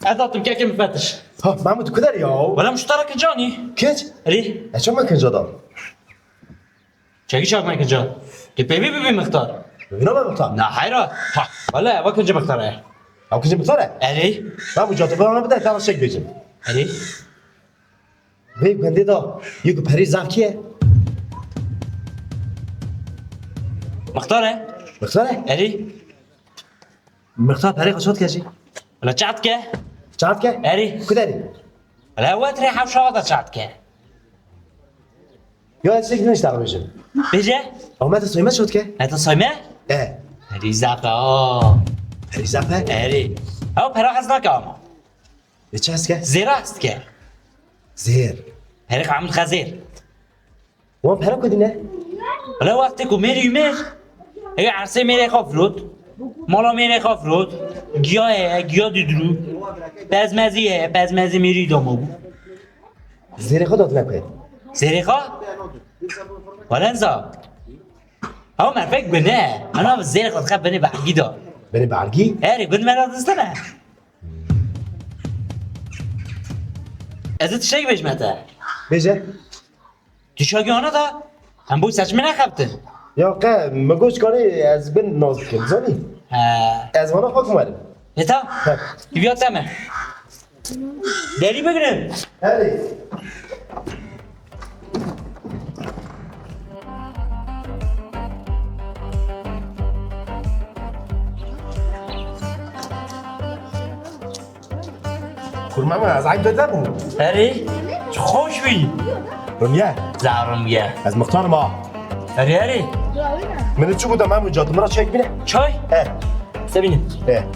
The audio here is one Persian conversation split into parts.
اداتم كيكي مفتش ها محمود كدر يا ولا مشترك جاني كيف ري ايش ما كان جدار شاكي شاك مايك جان كي بيبي مختار بينا ما مختار لا حيرة ولا وكن جا مختار ايه او كنت مختار اري محمود جات انا بدي تعال شيك بيجم اري بي كندي دا يكو بري زاف كيه مختار ايه مختار اري مختار بري قصود كشي ولا تشعت كه شعات كه اري كدري ولا وات ريحة وشاطة تشعت كه يا شيك نشتغل بيجم بيجي او ما تسوي ما شوت كه هذا صيمة ايه اري زعفة بري زاف اري او برا حزنا كاما يتشاس كه زيرا است كه زير هريق عمل خزير وان برا كدينه ولا وقتی که میری میر اگه عرصه میره خافرود مالا میره خافرود گیاه دیدرو پزمزی میری دامو بو زير خدات نكوي زریخا ولا انزا او من فکر بنه انا زریخا تخب بنه بحگی دا بني بعرقي هری بند من دستنه ازت شک بش مته بيجي تشاگی آنه دا هم بوی سچمه نخبتن يا قا ما قوش كاني از بن نازك زاني از وانا خاك مالي نتا بیاد تمه دری بگیرم هلي كرما ما از عيب دابو هری چه خوش بی رمياه زهرم یه از مختار ما هری من تشوفو ده محمود جات مرا شيك بينه چای ايه سبینیم ايه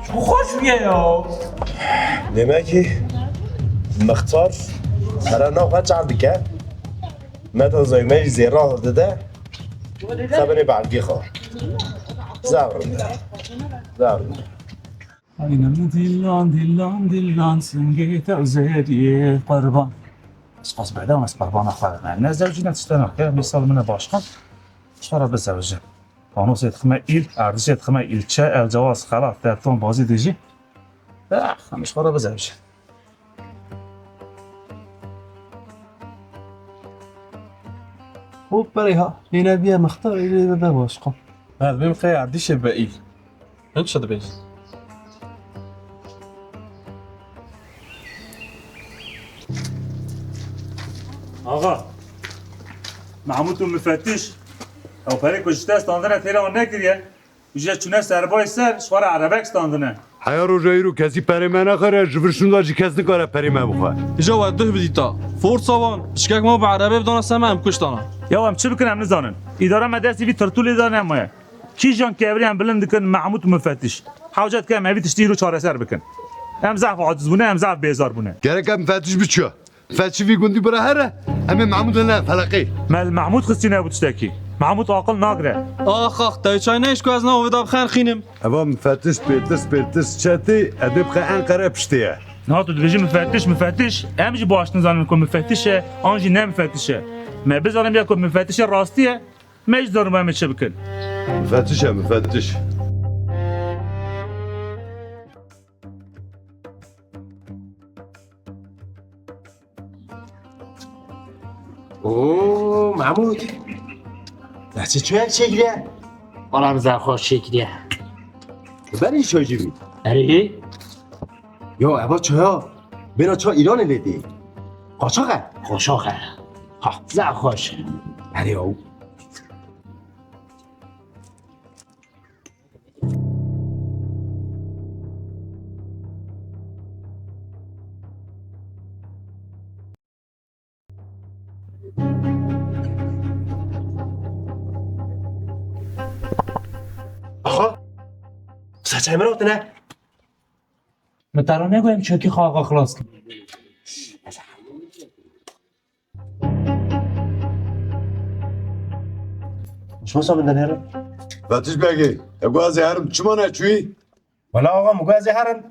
چه خوش بیه یا demek ki مختار هر نوع عندك متى زي زيران ده خبرني بعرقي خا زارم Aynamı dillan سنجيت وزيدي قربان اشخاص بعدها ناس قربان اخوان معنا زوجنا تشتنا كان يصل من باشقا شرب الزوجة قانون سيد خمائيل عرضية خمائيل تشاء الجواز خلاص تاعتون بازي ديجي مش خرب الزوجة او بريها هنا بيا مختار اللي باشقا هذا بيبقى عنديش الباقي انت شد بيجي آقا محمود تو مفتش او پری کجته استاندنه تیرا و نکریه وجه چونه سربای سر شوار عربک استاندنه حیا رو جایی رو کسی پری من نخوره جبرشون داشتی کسی نکاره پری من بخواه اجا وده بدیتا فورساوان اشکاک ما به عربه بدانستم هم کشتانا یا هم چه بکنم نزانن اداره مدرسه وی ترتول داره نمایه کی جان کبری هم بلند کن محمود مفتش حاجت که موی تشتی رو چاره سر بکن هم ضعف عاجز بونه هم ضعف بیزار بونه گرک هم فتش بچه فتشی وی گندی برا هره همه محمود نه فلقی مال محمود خستی نبود تشتکی محمود عاقل ناگره آخ تای چای نیش که از نو وداب خان خینم اما مفتش پیرتس چاتی ادب خه انقره پشتیه نه تو درجه مفتش همجی باش نزانن که مفتشه آنجی نه مفتشه ما بزارم بیا که مفتش راستیه مش دارم همه چه بکن مفتش اوه محمود لحظه چه یک شکلیه آرام زر خوش شکلیه برای چای جیبی هری یا ابا چایا بینا چا ایران لیدی قاچاقه خوش آخه ها زر خوش هری او آخا سچای من نه مترانه گویم چوکی خواهقا خلاص کن شما سامن هرم فتش بگی اگه از هرم چما نچوی ولا آقا مگه هرم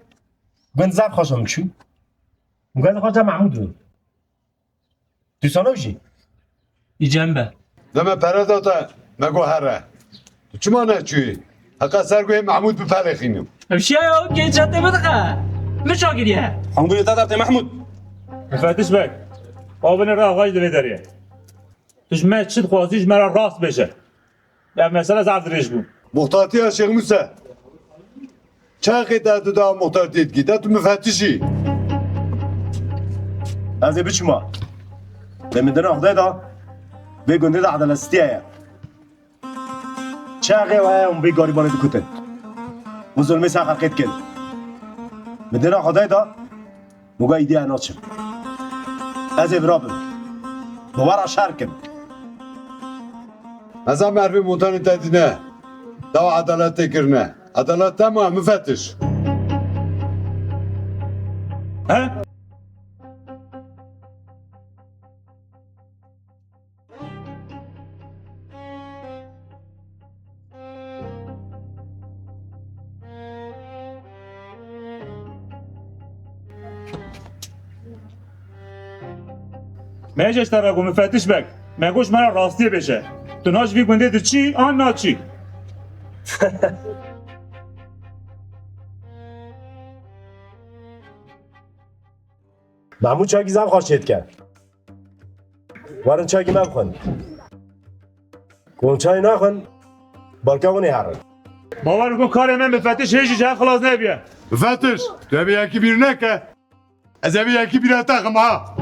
گند زب خوشم چی مگه خوشم محمود بود دوستانه بشی ای جنبه دم پره داتا مگو هره چما نچوی حقا سرگوی محمود بفلخینم امشی ها که چطه بدخه مش گریه حمودی دادت محمود مفتش بک آبن را آقای دوی داریه توش من چید خواستی مرا راست بشه به مسئله زرد ریش بود مختارتی ها شیخ موسی چه قیده دو دا مختارتیت گیده تو مفتشی از بچما لمدنا خدای دا به گنده دا عدالتیه چاقه و اون به گریبان دو کتن مظلمی سا حقیقت کن مدنا خدای دا مگا ایدی اناچم از ابرابم بوارا شرکم از هم عربی موتانی تدینه دا عدالت کرنه عدالت تمام مفتش ها؟ میجش تراگو مفتش بک مگوش مرا راستی بشه تو ناش بی گنده دی چی آن ناچی محمود چاکی زن خواهد کرد وارن چاکی من بخون کن چای نخون بالکه اونی هرن باور کن کار من مفتش هیچی جه خلاص نبیه مفتش تو ابی یکی بیر نکه از ابی یکی بیر اتاقم ها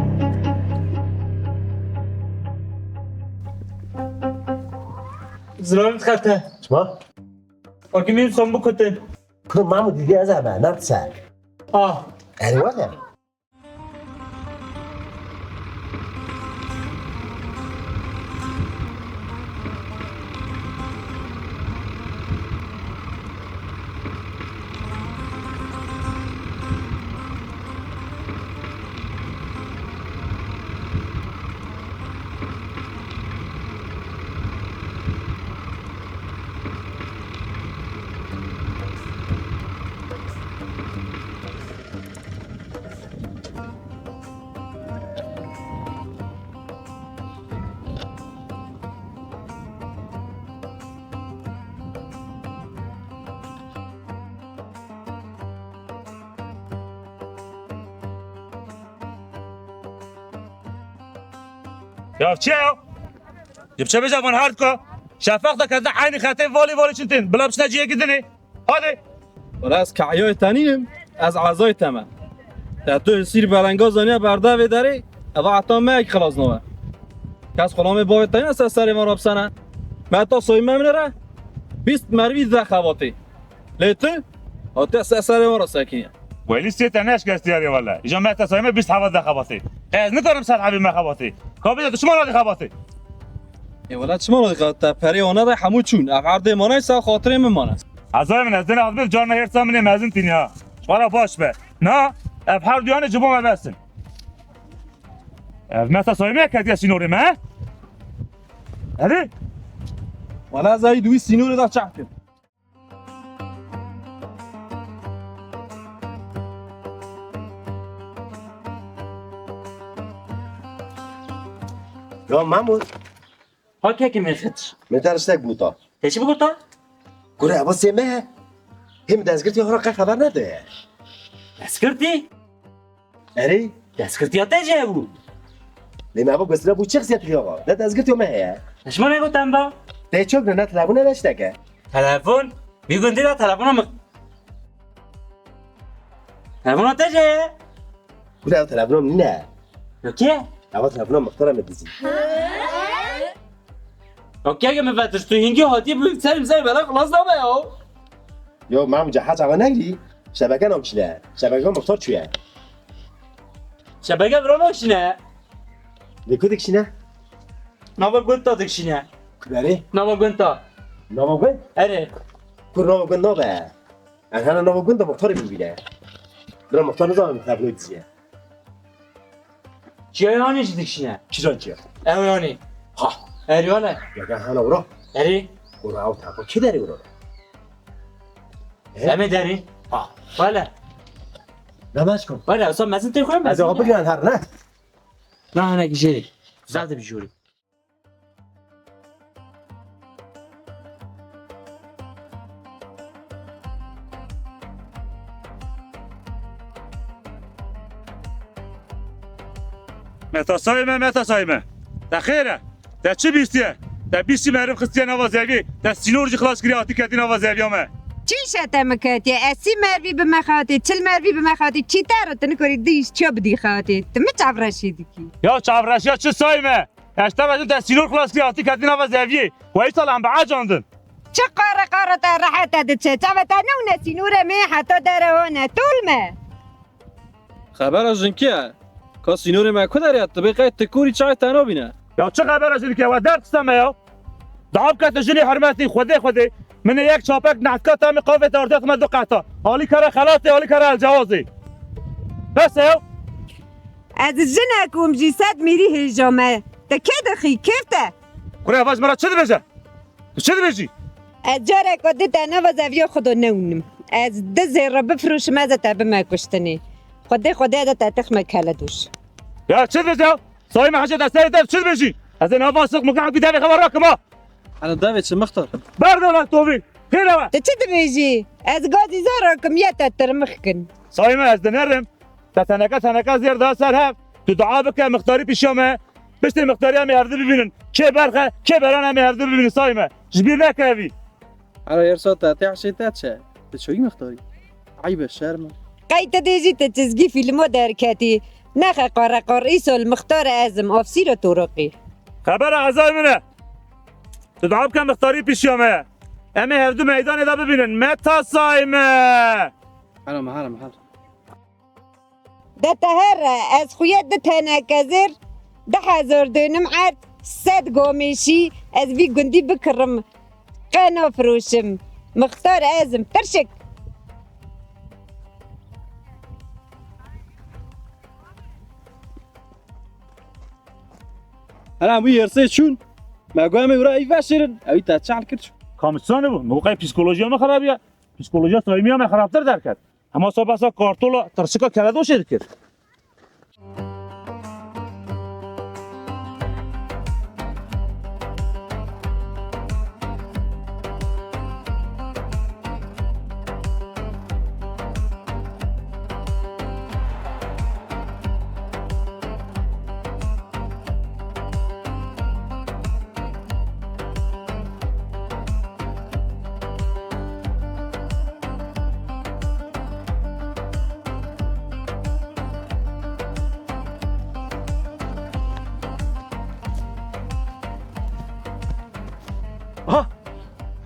زلالت خطه شما؟ آکی میم سنبو کتن کنم محمود دیدی از همه نبسه آه ایواله یا چه یا؟ جب چه بجا من هارد که شفاق دا کده عینی خطه والی چنتین بلا بشنا جیه گدنی هاده ولی از کعیای تنینم از عزای تمام تا تو سیر بلنگا زانیه برده و داری اوا حتی یک خلاص نوه کس خلام باید تنین است از سر ما را بسنه من تا سویمه منره 20 مروی ده خواتی لیتو حتی از سر ما را سکنیه ولی سیت نش گستیاری والا ایجا من تصایم 20 حواد خواتی از نکنم صد حبیب من خواتی کابیده تو شما را خواتی ای ولد شما را دیگه پری آنه ده همو چون افعرد مانه سا خاطر ممانه عزای من از دین آدم جان هرسا منی مزین تینیا شما باش به نه افحر دیانه جبو مبستن من تصایم کدی سینوری من هلی ولی از ای دوی سینور دا چحکم یا محمود ها که میفتش من درستک بودا هیچی بگو تا؟ گره اما سیمه هم دستگرتی ها را که خبر نده دستکردی؟ اری دستکردی ها تجه بود لیمه ابا گستره بود چه خصیتی آقا ده دستگرتی همه هیه نشما نگوتم با؟ ده چوب نه تلفون نداشته که تلفن؟ بیگندی دا تلفن هم تلفن ها تجه؟ گره او تلفون هم نه یا کیه؟ اما تلفون هم مختارم بدیزی اوکی اگه مفتش تو هنگی هاتی بود سریم بلا خلاص نامه یا یا محمود جهت آقا نگری شبکه نامشنه شبکه مختار چویه شبکه برا نکشینه لیکو دکشینه ناوا گنتا دکشینه کداره ناوا گنتا نامو گن اره کور نامو گن نابه هنه نامو گن دا مختار ببینه برا مختار نزامه تلفون دیزیه چیه هانی چی دکشینه؟ چیزان چیه اوه هانی ها اری والا یا که هنه برا اری برا او تلفون کی داری برا همه داری؟ ها والا نماش کن والا اصلا مزن توی خواهیم از آقا بگیرن هر نه نه نه گیشری زده بیشوری متا صايمه متا صايمه تا خيره تا چه بیستیه تا بیستی معرف خستیه نوازوی تا سینور جی خلاص کری آتی کتی نوازوی همه چی شده مکاتی؟ اسی مروی به مخاطی، چل مروی به مخاطی، چی تارو تنکوری دیش چه بدی خاطی؟ تم چاورشی دیکی. یا چاورش یا چه صايمه اشتا بجن تا سینور خلاص کری آتی کتی نوازوی و ای سال هم بعجاندن چه قاره تا راحت دچه؟ چاو تا نو نسی نوره می حتی داره هونه طول ما. خبر از جنکیه که سینور ما کدریت به قید تکوری چای تنها بینه یا چه خبر از که و درد سمه یا دعاب کت جنی حرمتی خوده من یک چاپک نحکات هم قوه داردت من دو قطع حالی کاره خلاصی حالی کاره الجوازی بس یا از جنه کوم جی صد میری هجامه. تا که دخی کفته؟ کره اواج مرا چه دی بجه؟ چه دی بجی؟ از جاره کده تا نوازوی خودو نونم. از ده زیر بفروش مزه تا بما کشتنی. خده ده تا تخمه کله دوش. یا چه دی بجه؟ صايمه حاجه دستای دف چه دی بجی؟ از این آفاسق مقعد بیداری خبر راکما انا داوید چه مختار بردارن توبی خیره و تا چه دبیجی؟ از گازی زارا کمیتا ترمخ کن. صايمه از دنرم تا تنکه زیر دا سر هم تو دعا بکه مختاری پیشامه بشتی مختاری هم یارده ببینن که برخه که بران هم یارده ببینن صايمه جبیر نکوی على يرسل تاتي شيء شا شو مختاري عيب الشرم قايت ديجي تتزقي في المدار كاتي نخا قرا رئيسو المختار ازم افسير طرقي. خبر اعضای منه تو دعا بکه مختاری پیشامه اما هر دو میدان دا ببینن متا صايمه انا محل ده تهر از خويت ده تناكزر ده حزر دونم عاد سد قوميشي از بي قندي بكرم قانا فروشم مختار ازم ترشك. انا مو يرسل شون ما قام يراي فاشرن او تشعل كرش کامیسانه بود موقع پسیکولوژی هم خرابیه پسیکولوژی صايمی هم خرابتر در کرد اما صبح کارتولا ترسکا کلدو شد کرد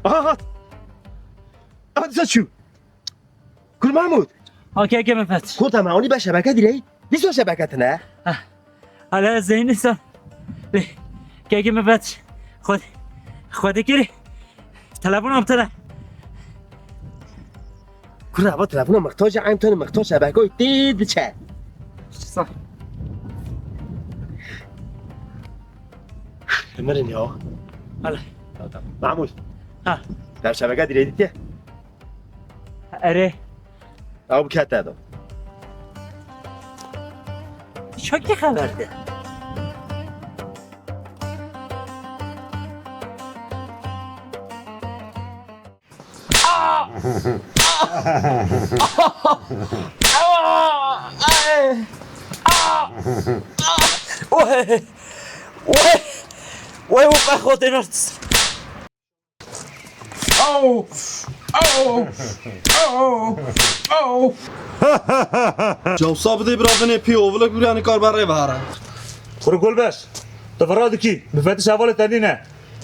آها هات شو كل محمود اوکی که مفت كنت معوني بقى شبكه دي ليه؟ دي شبكتنا حالا زین نیستم که مفت خود کری تلفنم تره كل عباد تلفونه محتاج عام تاني محتاج شبكه جديد بتشات صح مرن يا حالا محمود ها در شبكه دي ليه؟ اره او بكات هذا چه که خبر ده وای وقع خودی نرد جو صابدي برافني بي اوفلك براني كار بري بهارا خورو گل بش تفراد کی مفتش اول تنینه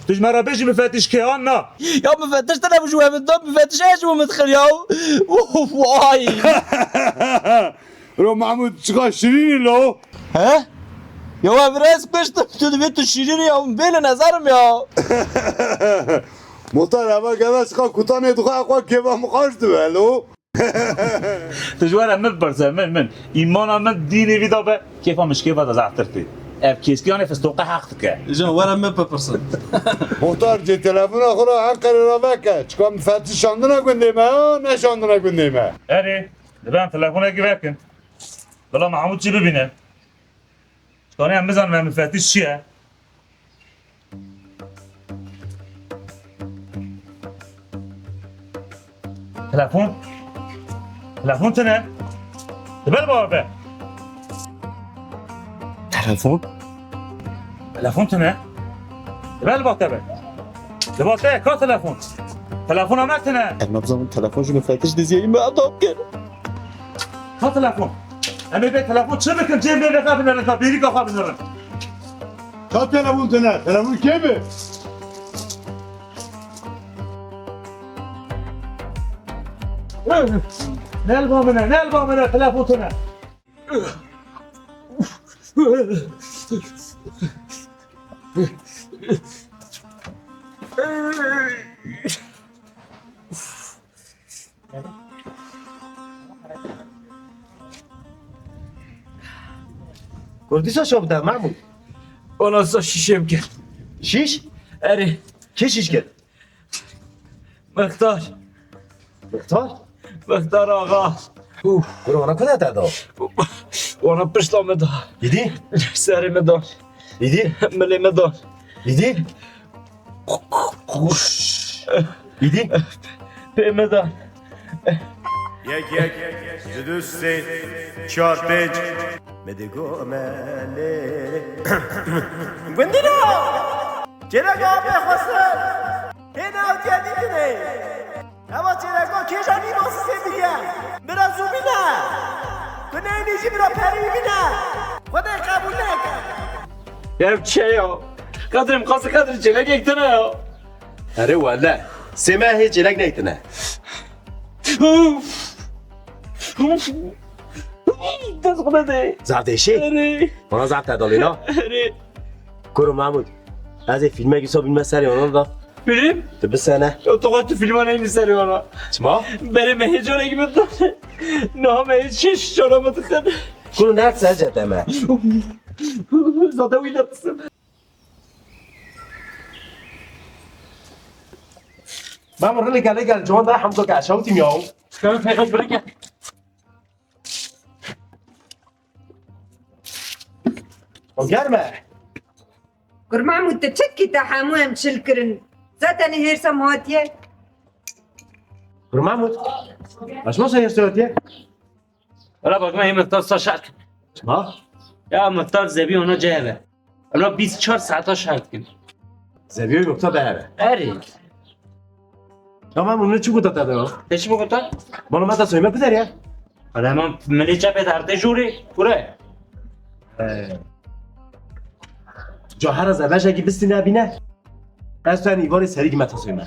توش مرا بيجي مفتش كيان نا يا مفتش انا مش واقف الدم مفتش ايش ومدخل يا واي رو محمود چقدر شیرینی لو ها يا وابرز قشت تو دویت شیرین یا بین نظرم یا موتار اول گذاشت چقدر کوتاه تو خواهد که با مخواست بلو تجوار من برزه من ایمان من دینی ویدا به کیف مش کیف از اعترتی اف کیسکیان فستوقه حق که جو ورا ما بپرسن موتار جه تلفون آخر حق را بکه چکا مفتش شانده نکنده ما نشانده نکنده ما اری دبن تلفن اگه بکن بلا محمود چی ببینه چکانی هم بزن من مفتش چیه تلفن تنه دبل بابا تلفون؟ تلفون تنه؟ بله باته لباته کا تلفون تلفون هم نتنه انا بزمن تلفون شو مفتش دزي ما اداب كده کا تلفون امی به تلفون چه بکن جیم به رقاب نرن بیری کا خواب نرن تا تلفون تنه تلفون کی به نل بامنه تلفون تنه کردیسا شو بده محمود وانا سا شیشم کرد شیش؟ اره کی شیش کرد؟ مختار مختار؟ آقا برو آنا کده دادا؟ وانا پشتام دا دیدی؟ سرم دا دیدی؟ ملیم دا دیدی؟ دیدی؟ پیم دا یک یک دو سه چهار پنج بدگو ماله گندینا چرا گاه بخواستن هینا و جدیدنه اما چرا گاه کشانی باسه دیگه برا زوبینا کنه اینیجی برا پری بینا خدا قبول نکن یم چه یا قدرم خواست قدر چلک اکتنه یا اره والله سه ماه هیچ چلک نیتنه دست خدا ده زردشی؟ اره اونا زرد تدالینا؟ اره کرو محمود از این فیلمه که بین سری اونا دا بریم؟ تو بسنه تو قد تو فیلم ها نمی سری وانا چما؟ بریم هیجانه که بدانه نه هیچ شش جانا متخنه کنو نرد سرجت همه زاده وی نفسم محمود رلی گل جوان داره همزا که عشاوتی میاو کمی پیخش برگه و گرمه گر محمود تشكي تحامو هم شلكرن زاتني هيرسم هاتيه کرو محمود اش ما سهر سواتیه؟ ولا باقی من این مقدار سا شرط کنم چما؟ یا مقدار زبی اونا جهبه اونا 24 ساعت ها شرط کنم زبیوی مقتا بهره اره یا محمود اونو چی بودا تده؟ پیش بگوتا؟ مانو متا سویمه بدریه؟ آره من ملی چپه درده جوری پوره جوهر از اولش اگه بستی نبینه از تو این ایوان سری که متا سویمه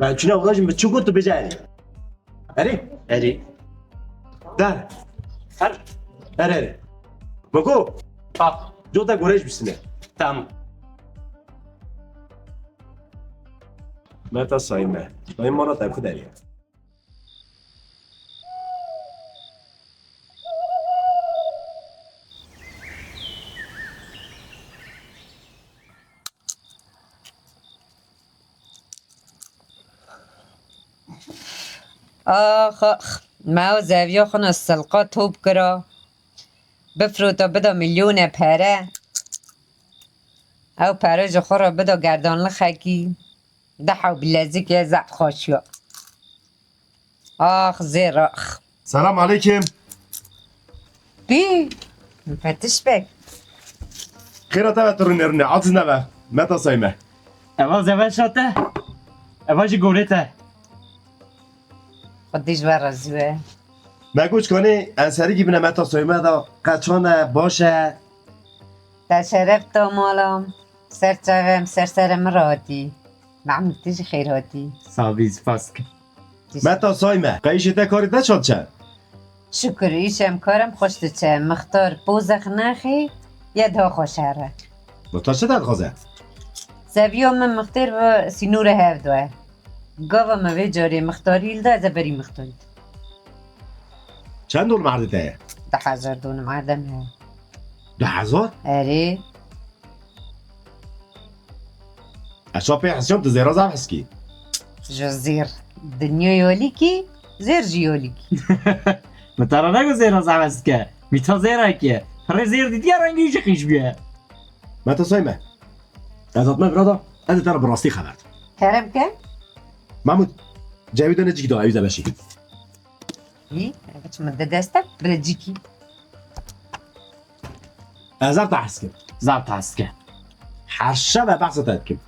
و چونه اولاجم به چو گوتو بجاری اری؟ اره در هر اره بگو آه جو دا گوریش بسینه تمام متا سویمه این مانا تکو دریه آخ ما زاویه خون السلقا توب کرا بفروتا بدا میلیون پره او پره جخورا بدا گردان لخکی دحو بلازی که زعب خوشیا آخ زیر آخ سلام علیکم بی مفتش بک خیرا تا ترونه رونه عطز نبه متا سویمه اول زبل شاته اول جی گوریته خودیش برازوه مگوش کنی انسری که بینه متا سویمه دا قچانه باشه تشرف تو مالام سرچوم سرسرم رادی معمول تیجی خیر هاتی سابیز پاسک متا سویمه قیشه کاری ده شد چند شکر ایشم کارم خوشت چه مختار بوزخ نخی یده خوشهره متا چه داد خوزه؟ زویو من مختار و سینور هفدوه گاوا موی جاری مختاری ده از بری مختاری چند دول مرده ده؟ 10,000 دون مردم ها 10,000؟ اره اشا پی حسیم تو زیرا زم حسکی جو زیر دنیا یالی کی زیر جیالی کی متارا نگو زیر از عوض که میتا زیره که پر زیر دیدی رنگی ایشه خیش بیه متا سویمه از آتمه برادا از تر براستی خبرد کرم که؟ محمود جاوید نجی که دا عویزه بشی ای؟ بچه مده دسته بلجیکی ازار تحس کن زبط هست که هر شب بحث تد کن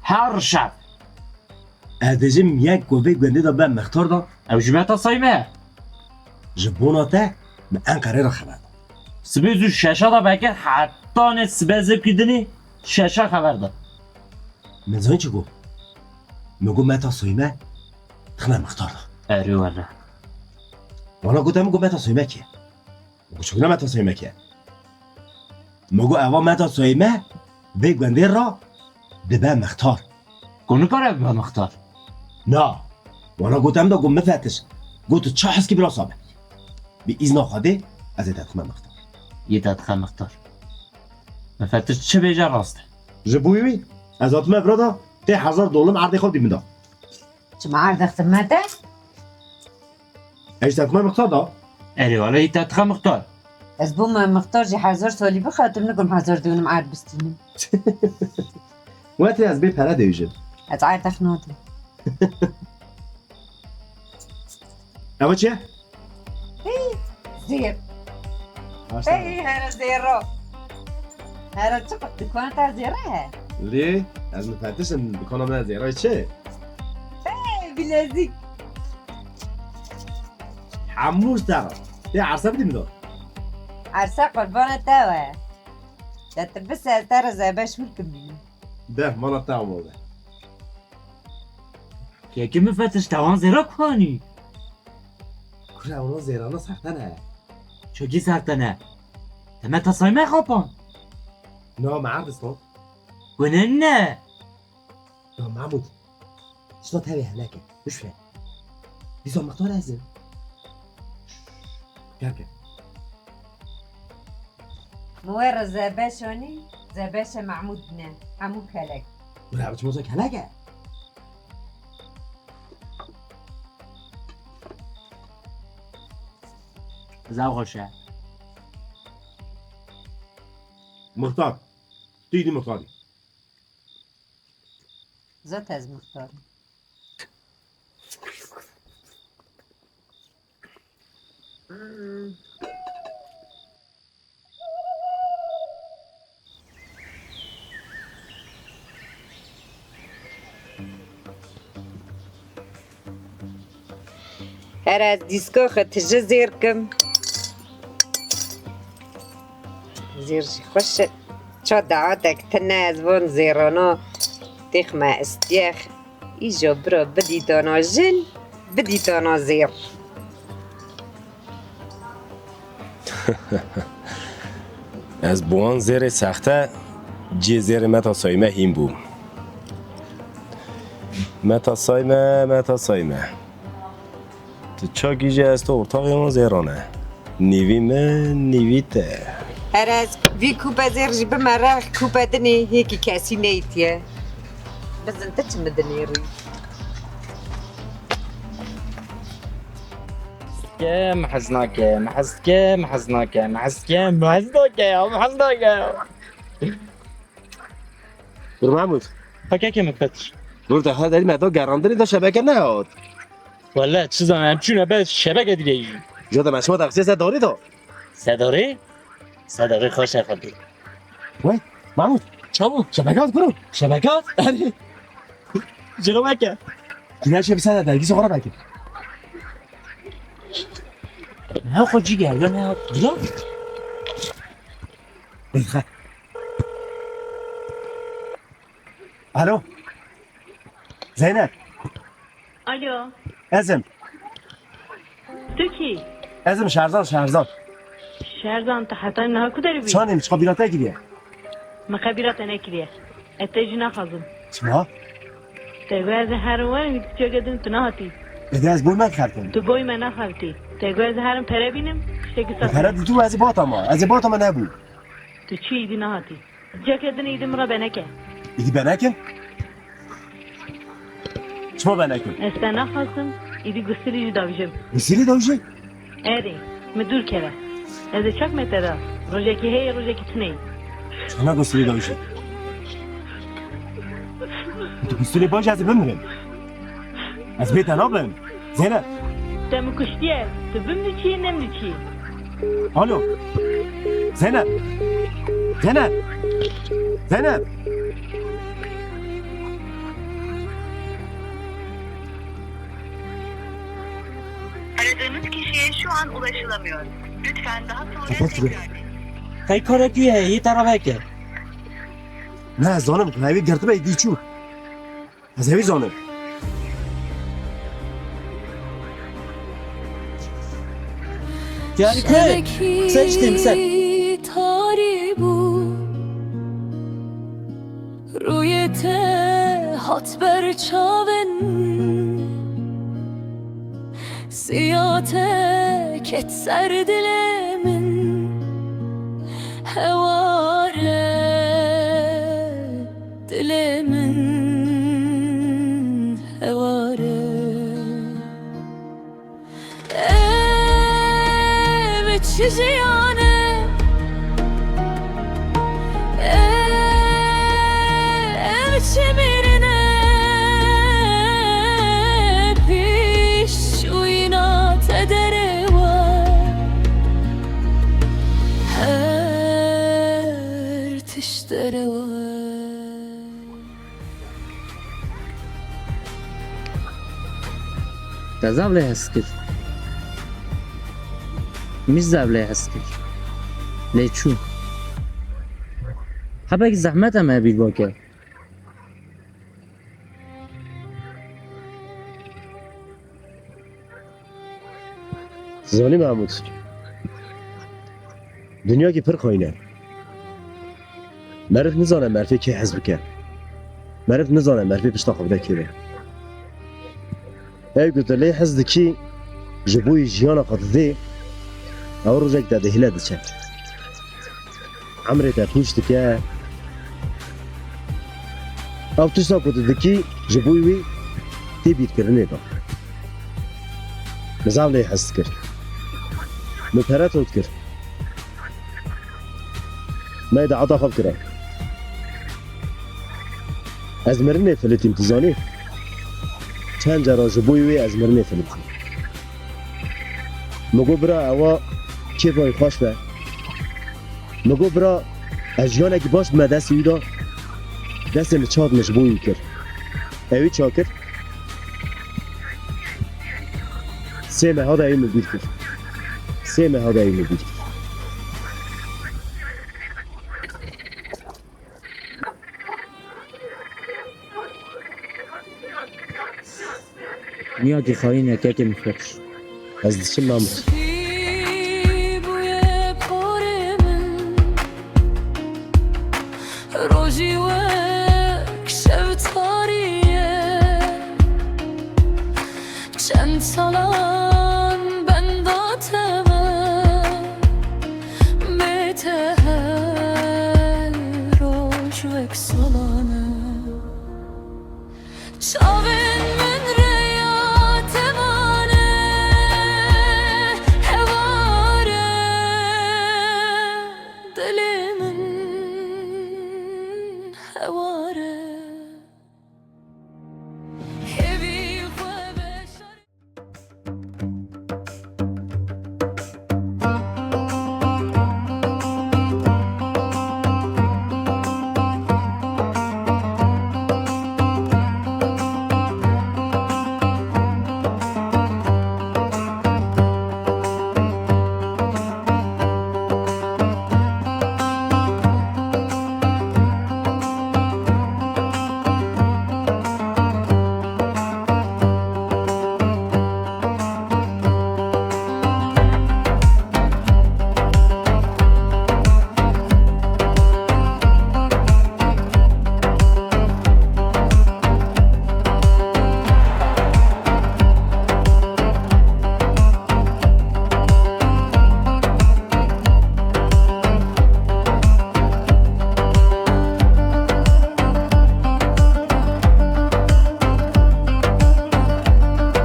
هر شب ادجم یک گوه گنده دا به مختار دا او جمعه سایمه جبونا تا به انقره را خبر دا سبیزو ششه دا بکر حتی نه سبیزب کدنی ششه خبر دا من زمین چه گو؟ مگو متا سویمه تخنه مختار دا اری وره وانا گوته مگو متا سویمه که مگو چگونه متا سویمه که مگو اوا متا سویمه به گنده را ده به مختار کنو کاره با مختار نه وانا گوتم دا گم مفتش گوتو چه حس که بلا صابه بی ایزنا خواده از ایت اتخمه مختار یه تدخل مختار مفتش چه بیجا راسته جبویوی از اتمه برادا $1000 عرض خود دیمده شما عرض خدمته؟ ایش اتمه مختار دا اری والا یه تدخل مختار از بوم مختار جی 1000 سالی بخاطر نگم 1000 دونم عرض بستینم وقتی از بی پره دیوشد از عرض خناده اما چیه؟ زیر ای هر زیر رو هر چه دکان تا زیره لی؟ از مفتش بکنم نه زیرای چه؟ بلازیک حموش دارم یه عرصه بدیم دا عرصه قربان تاوه دت بس تر زبش ممكن ده مالا تاو موده که مفتش توان زیرا کنی کره اونا زیرانا سخته نه چگی سخته نه تمه تصایمه خوابان نه مرد است نه گونه نه نه محمود شتا تاوی هلکه بش فهم بیزا مختار ازم گرگه موير زباشوني زباش معمودنا عمو كلك ولا بچه موزا کلگه زوغشه مختار دیدی مختاری زات از مختار هر از دیسکو خطجه زیر کم زیر جی خوش چا دعاتك تنه از وان زیرانا تیخ ما استیخ ایجا برا بدی دانا جن بدی دانا زیر از بوان زیر سخته جی زیر متا سایمه هیم بو متا سایمه تو چا گیجه از تو ارتاقی ما زیرانه نیوی من نیویته هر از وی کوپا زیر جی بمرخ کوپا دنی یکی کسی نیتیه بزن تا چه مدنی ری محزناکه برو محمود پاکه که مفتش برو دخواه داری مدا گراندری دا شبکه نهاد ولی چیزا همچونه به شبکه دیگه ای جاده مشما تقصیه زد داری دا صداره؟ صداره خوش خودی وای محمود چا بود؟ شبکات برو شبکات؟ جلو بکه دیگر چه بسنده درگیز خورا بکن نه خود جی گرده نه گلا بخیر الو زینب الو ازم تو کی؟ ازم شهرزاد شهرزان تا حتی نه کداری بی؟ چانیم چه قبیلاته گیریه ما قبیلات نکریه اتجی نخوازم چما؟ تگو از هروان چه گدن تو نهاتی بده از بوی من خرکن تو بوی من نخالتی تگو از هرم پره بینم شتکی ساست پرد تو از باتا ما نبود تو چی ایدی نهاتی جا کدن ایدم را بنکه ایدی بنکن؟ چما بنکن؟ استا نخواستم ایدی گستری داویجم بسیری داوشه؟ اری مدور کرده از چک متدا روزه که هی روزه که تنی چما گستری داوشه؟ تو گستری باشه از بمیرم از بیت نابم زینب تم کشتیه تو بمدی چی نمدی چی الو زينب زينب زينب Aradığınız kişiye şu an ulaşılamıyor. Lütfen daha sonra tekrar edin. خیلی کار کیه یه طرف که نه زانم هیوی گرتو بای دیچو از هیوی زانم yani köy seçtim sen تاری بود روی هات بر چاون سیاته کت سر دلمن هواره دلمن هواره چیزیانه چه میرنه پیش شوینا تدره و هر تشتره و تزاوله هست که مش زاوله هست که لیچو حبا که زحمت هم بیر باکه زانی محمود دنیا کی پر خوینه مرف نزانه مرفی که حزب که مرف نزانه مرفی پشتا خوبده که ای گوتلی حزب کی جبوی جیانا خاطده او روزک ده دهیله دچه عمره ده پوشت که او تشتا کده کی جبوی وی تی بیت کرنه دا مزاوله حزب کرد مپرات اوت کرد ما يدعى عطا خب كره از مرنه فلتیم تزانی چند جرا جبوی وی از مرنه فلتیم مگو برا اوا کیفای خوش به مگو برا از جانه که باش بمه دستی دا دست نچاد مجبوی کرد اوی چا کرد سه مه دا ایمو بیر کرد سه مه دا ایمو بیر کرد نیا که خواهی نکه که میخوش از دشم محمود روزی وک شب تاریه چند سالان بنداتم بتهل روز وک سالانه چاون من ریاتمانه هواره دل من هواره